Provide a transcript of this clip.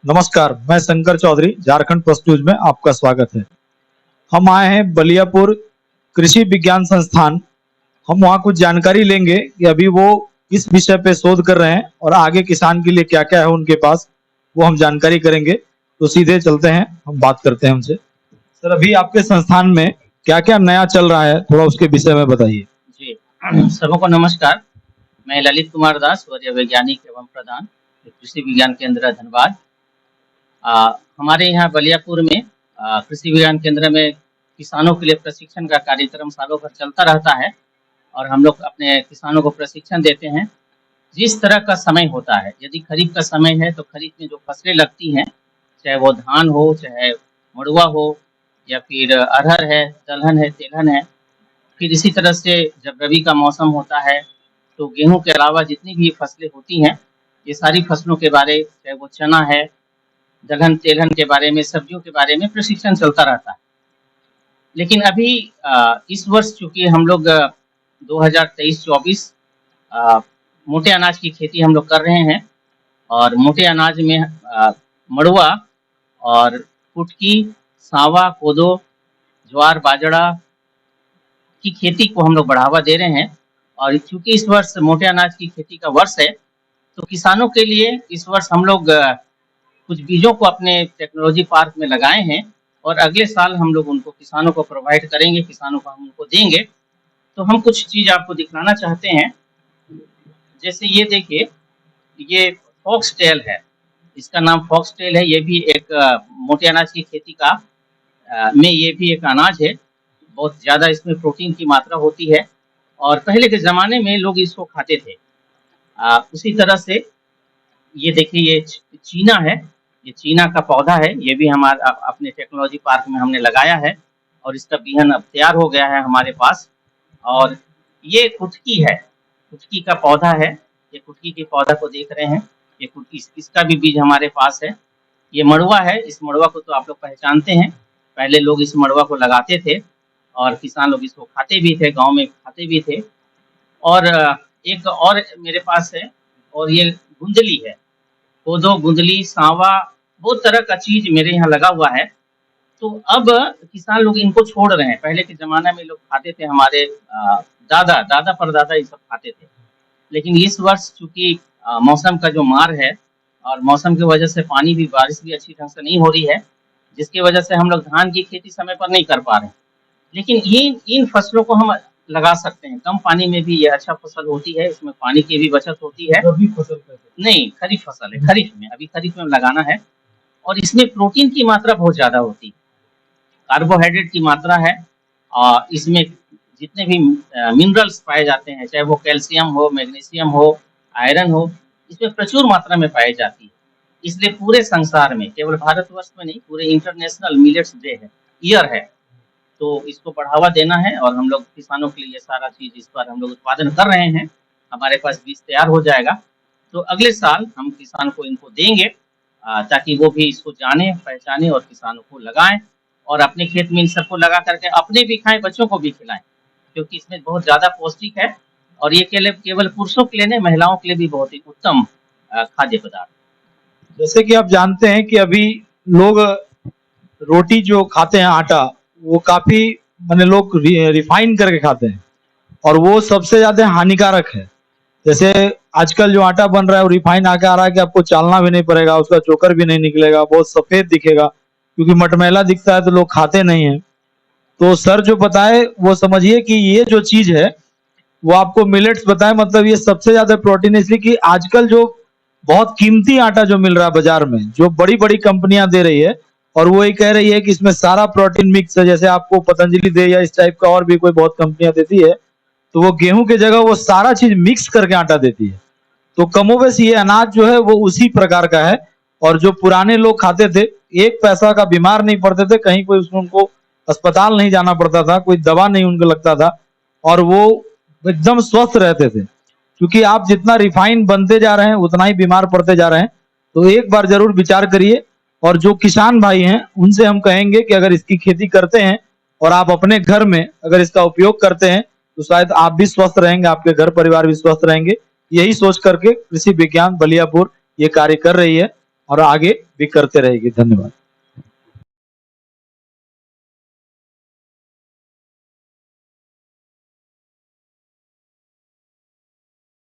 नमस्कार, मैं Shankar Chaudhary, Jharkhand post news में आपका स्वागत है। हम आए हैं बलियापुर कृषि विज्ञान संस्थान। हम वहाँ कुछ जानकारी लेंगे कि अभी वो किस विषय पे शोध कर रहे हैं और आगे किसान के लिए क्या क्या है उनके पास, वो हम जानकारी करेंगे। तो सीधे चलते हैं, हम बात करते हैं उनसे। सर, अभी आपके संस्थान में क्या क्या नया चल रहा है, थोड़ा उसके विषय में बताइए। जी, सबको नमस्कार। मैं ललित कुमार दास, वरीय वैज्ञानिक एवं प्रधान, कृषि विज्ञान केंद्र धनबाद। हमारे यहाँ बलियापुर में कृषि विज्ञान केंद्र में किसानों के लिए प्रशिक्षण का कार्यक्रम सालों भर चलता रहता है और हम लोग अपने किसानों को प्रशिक्षण देते हैं। जिस तरह का समय होता है, यदि खरीफ का समय है तो खरीफ में जो फसलें लगती हैं, चाहे वो धान हो, चाहे मड़ुआ हो, या फिर अरहर है, दलहन है, तेलहन है। फिर इसी तरह से जब रबी का मौसम होता है तो गेहूं के अलावा जितनी भी फसलें होती हैं, ये सारी फसलों के बारे, चाहे वो चना है, दलहन तेलहन के बारे में, सब्जियों के बारे में प्रशिक्षण चलता रहता है। लेकिन अभी इस वर्ष चूंकि हम लोग 2023-24 मोटे अनाज की खेती हम लोग कर रहे हैं और मोटे अनाज में मड़ुआ और कुटकी, सांवा, कोदो, ज्वार, बाजरा की खेती को हम लोग बढ़ावा दे रहे हैं। और चूंकि इस वर्ष मोटे अनाज की खेती का वर्ष है, तो किसानों के लिए इस वर्ष हम लोग कुछ बीजों को अपने टेक्नोलॉजी पार्क में लगाए हैं और अगले साल हम लोग उनको किसानों को प्रोवाइड करेंगे, किसानों को हम उनको देंगे। तो हम कुछ चीज़ आपको दिखलाना चाहते हैं। जैसे ये देखिए, ये फॉक्स टेल है, इसका नाम फॉक्स टेल है। ये भी एक मोटे अनाज की खेती का में ये भी एक अनाज है। बहुत ज़्यादा इसमें प्रोटीन की मात्रा होती है और पहले के ज़माने में लोग इसको खाते थे। उसी तरह से ये देखिए, ये चीना है, ये चीना का पौधा है। ये भी हमारा अपने टेक्नोलॉजी पार्क में हमने लगाया है और इसका बिहन अब तैयार हो गया है हमारे पास। और ये कुटकी है, कुटकी का पौधा है। ये कुटकी के पौधा को देख रहे हैं, ये कुटकी, इसका भी बीज हमारे पास है। ये मड़ुआ है, इस मड़ुआ को तो आप लोग पहचानते हैं। पहले लोग इस मड़ुआ को लगाते थे और किसान लोग इसको खाते भी थे, गाँव में खाते भी थे। और एक और मेरे पास है, और ये गुंदली है। कोदो, गुंदली, सांवा, बहुत तरह का चीज मेरे यहाँ लगा हुआ है। तो अब किसान लोग इनको छोड़ रहे हैं। पहले के जमाने में लोग खाते थे, हमारे दादा दादा परदादा ये सब खाते थे। लेकिन इस वर्ष चूंकि मौसम का जो मार है और मौसम की वजह से पानी भी, बारिश भी अच्छी ढंग से नहीं हो रही है, जिसकी वजह से हम लोग धान की खेती समय पर नहीं कर पा रहे हैं। लेकिन इन फसलों को हम लगा सकते हैं। कम पानी में भी ये अच्छा फसल होती है, इसमें पानी की भी बचत होती है। रबी फसल नहीं, खरीफ फसल है, खरीफ में, अभी खरीफ में लगाना है। और इसमें प्रोटीन की मात्रा बहुत ज़्यादा होती है, कार्बोहाइड्रेट की मात्रा है, और इसमें जितने भी मिनरल्स पाए जाते हैं, चाहे वो कैल्शियम हो, मैग्नीशियम हो, आयरन हो, इसमें प्रचुर मात्रा में पाई जाती है। इसलिए पूरे संसार में, केवल भारतवर्ष में नहीं, पूरे इंटरनेशनल मिलेट्स डे है, ईयर है, तो इसको बढ़ावा देना है। और हम लोग किसानों के लिए ये सारा चीज़ इस पर हम लोग उत्पादन कर रहे हैं। हमारे पास बीज तैयार हो जाएगा, तो अगले साल हम किसान को इनको देंगे ताकि वो भी इसको जाने, पहचाने और किसानों को लगाएं और अपने खेत में इन सबको लगा करके अपने भी खाएं, बच्चों को भी खिलाएं, क्योंकि इसमें बहुत ज़्यादा पौष्टिक है। और ये केवल पुरुषों के लिए नहीं, महिलाओं के लिए भी बहुत ही उत्तम खाद्य पदार्थ। जैसे कि आप जानते हैं कि अभी लोग रोटी जो खाते हैं, आटा, वो काफी माने लोग रिफाइन करके खाते हैं और वो सबसे ज्यादा हानिकारक है। जैसे आजकल जो आटा बन रहा है वो रिफाइन आके आ रहा है कि आपको चालना भी नहीं पड़ेगा, उसका चोकर भी नहीं निकलेगा, बहुत सफेद दिखेगा। क्योंकि मटमैला दिखता है तो लोग खाते नहीं है। तो सर जो बताए वो समझिए कि ये जो चीज है वो आपको मिलेट्स बताए, मतलब ये सबसे ज्यादा प्रोटीन है। इसलिए कि आजकल जो बहुत कीमती आटा जो मिल रहा है बाजार में, जो बड़ी बड़ी कंपनियां दे रही है, और वो ये कह रही है कि इसमें सारा प्रोटीन मिक्स है, जैसे आपको पतंजलि दे या इस टाइप का और भी कोई बहुत कंपनियां देती है, तो वो गेहूं की जगह वो सारा चीज मिक्स करके आटा देती है। तो कमोबेश ये अनाज जो है वो उसी प्रकार का है। और जो पुराने लोग खाते थे, एक पैसा का बीमार नहीं पड़ते थे, कहीं कोई उनको अस्पताल नहीं जाना पड़ता था, कोई दवा नहीं उनको लगता था, और वो एकदम स्वस्थ रहते थे। क्योंकि आप जितना रिफाइन बनते जा रहे हैं उतना ही बीमार पड़ते जा रहे हैं। तो एक बार जरूर विचार करिए। और जो किसान भाई हैं उनसे हम कहेंगे कि अगर इसकी खेती करते हैं और आप अपने घर में अगर इसका उपयोग करते हैं तो शायद आप भी स्वस्थ रहेंगे, आपके घर परिवार भी स्वस्थ रहेंगे। यही सोच करके कृषि विज्ञान बलियापुर ये कार्य कर रही है। और आगे भी करते रहेगी। धन्यवाद।